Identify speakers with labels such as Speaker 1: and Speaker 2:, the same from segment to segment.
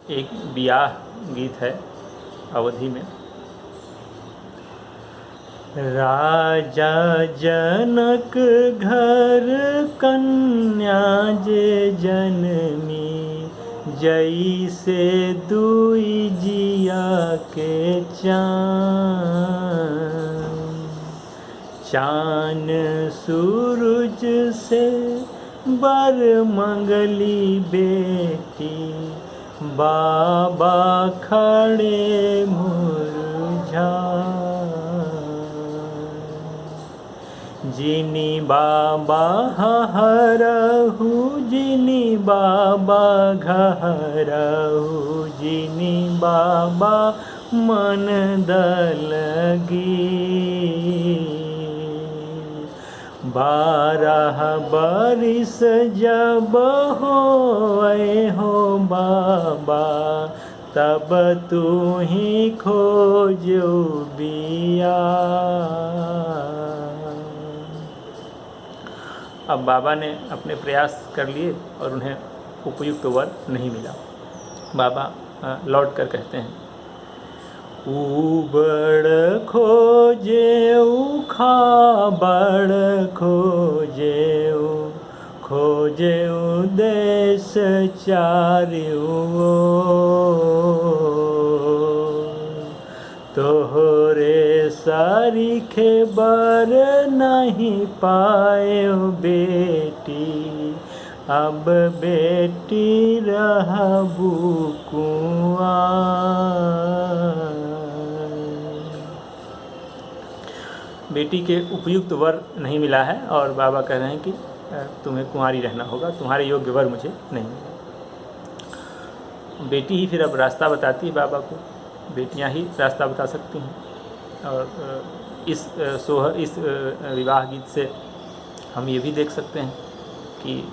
Speaker 1: एक ब्याह गीत है अवधि में। राजा जनक घर कन्या जे जनमी, जैसे दुई जिया के चाँद। चान सूरज से बर मंगली बेटी, बाबा खड़े मुरझा। जिनी बाबा हरहु, जिनी बाबा घरहु, जिनी बाबा मन दलगी। 12 बरिस जब होए हो बाबा, तब तू ही खोजो बिया। अब बाबा ने अपने प्रयास कर लिए और उन्हें उपयुक्त वर नहीं मिला। बाबा लौट कर कहते हैं, उबड़ खोजे खाबड़ खोजे, खोजे देश चारियो। तोहरे सारीखे बर नहीं पाए बेटी, अब बेटी रहबू कुआं। बेटी के उपयुक्त वर नहीं मिला है और बाबा कह रहे हैं कि तुम्हें कुंवारी रहना होगा, तुम्हारे योग्य वर मुझे नहीं मिला। बेटी ही फिर अब रास्ता बताती है बाबा को, बेटियां ही रास्ता बता सकती हैं। और इस विवाह गीत से हम ये भी देख सकते हैं कि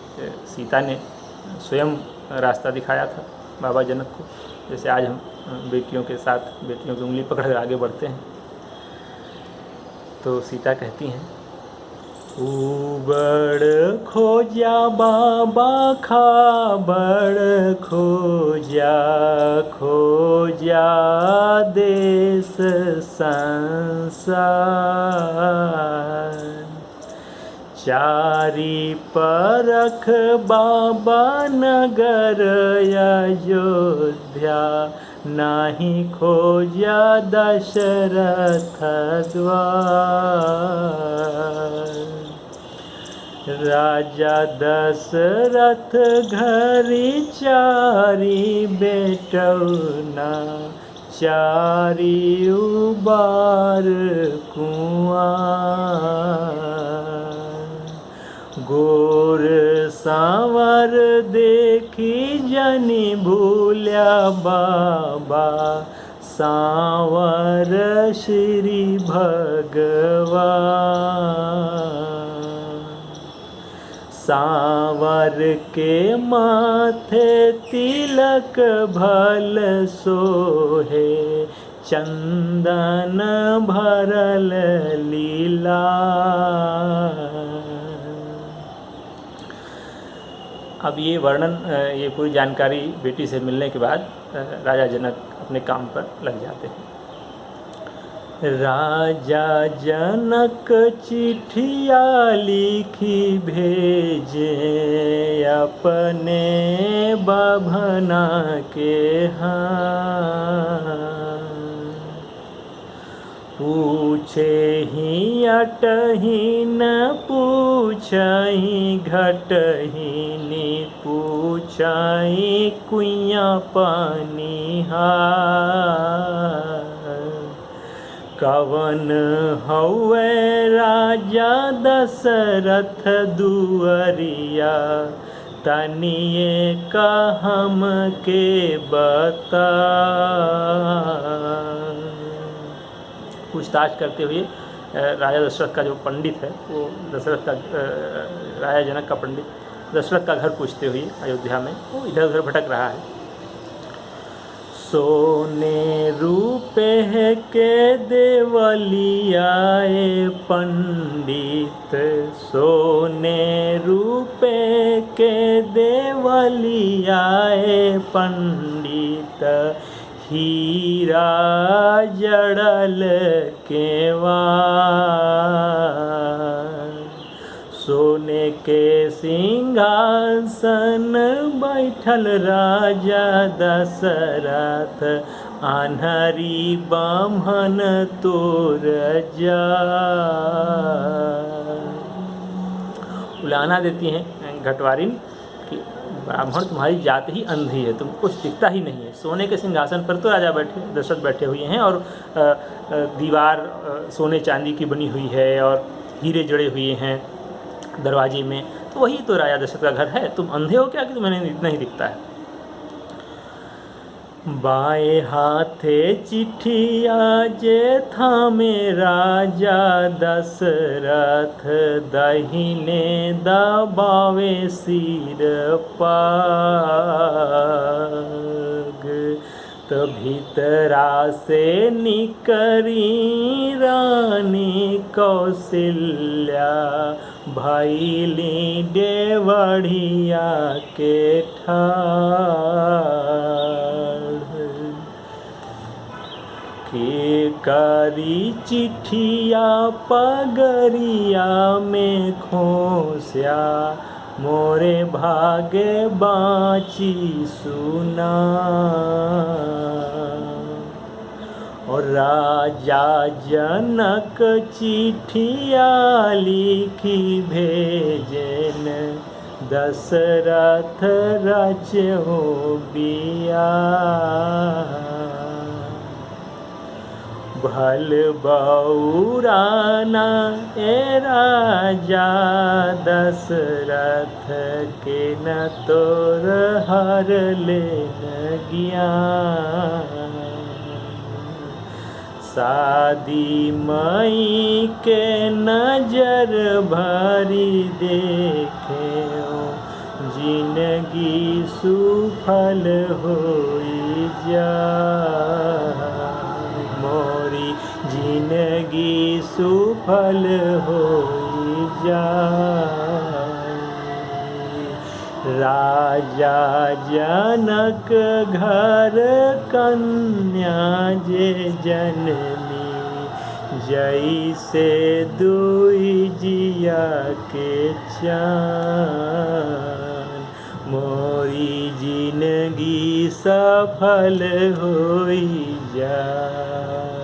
Speaker 1: सीता ने स्वयं रास्ता दिखाया था बाबा जनक को। जैसे आज हम बेटियों के साथ बेटियों की उंगली पकड़ कर आगे बढ़ते हैं, तो सीता कहती हैं, उबड़ खोजा बाबा खाबड़ खोजा, खोजा देश संसार। चारी परख बाबा नगर अयोध्या, नाही खोजा दशरथ द्वार। राजा दशरथ घरी चारी बेटौना, चारी उबार कुआं। गोर सांवर देखी जनी भूल्या बाबा, सांवर श्री भगवान। सांवर के माथे तिलक भल सोहे, चंदन भरल लीला। अब ये वर्णन, ये पूरी जानकारी बेटी से मिलने के बाद राजा जनक अपने काम पर लग जाते हैं। राजा जनक चिट्ठिया लिखी भेजे, अपने बभना के हाथ। पूछे ही अटही न पूछही घटही, नि पूछही कुइया पानी हार। कवन हौवे राजा दशरथ दुअरिया, तनिए कहम के बता। पूछताछ करते हुए राजा दशरथ का जो पंडित है, वो दशरथ का राजा जनक का पंडित दशरथ का घर पूछते हुए अयोध्या में वो इधर उधर भटक रहा है। सोने रूपे के देवलियाए पंडित, सोने रूपे के देवलियाए पंडित। त हीरा जड़ल केवाड़। सोने के सिंहासन बैठल राजा दशरथ, आन्हरी बाम्हन तोर जाय। उलाहना देती हैं घटवारिन कि ब्राह्मण तुम्हारी जात ही अंधी है, तुमको कुछ दिखता ही नहीं है। सोने के सिंहासन पर तो राजा दशरथ बैठे हुए हैं और दीवार सोने चांदी की बनी हुई है और हीरे जड़े हुए हैं दरवाजे में, तो वही तो राजा दशरथ का घर है। तुम अंधे हो क्या कि तुम्हें इतना ही दिखता है। बाएं हाथे चिट्ठिया जे थामे राजा दशरथ, दाहिने दबावे सिर पाग। त भीतरा से निकरी रानी कौशल्या, भैली डेवढ़िया के ठाढ़। के करी चिट्ठिया पगरिया में खोस्या, मोरे भागे बाँची सुना। और राजा जनक चिट्ठिया लिखी भेजन, दशरथ रचो बिया। भल बौराना ए राजा दशरथ, के न तोर हर लेन ज्ञान। शादी मई के नजर भरी देखे, जिंदगी सुफल होई जाए। मोरी जिंदगी सुफल होई जाए। राजा जनक घर कन्या जे जननी, जैसे दुई जिया के चान। मोरी जिंदगी सफल होई जाए।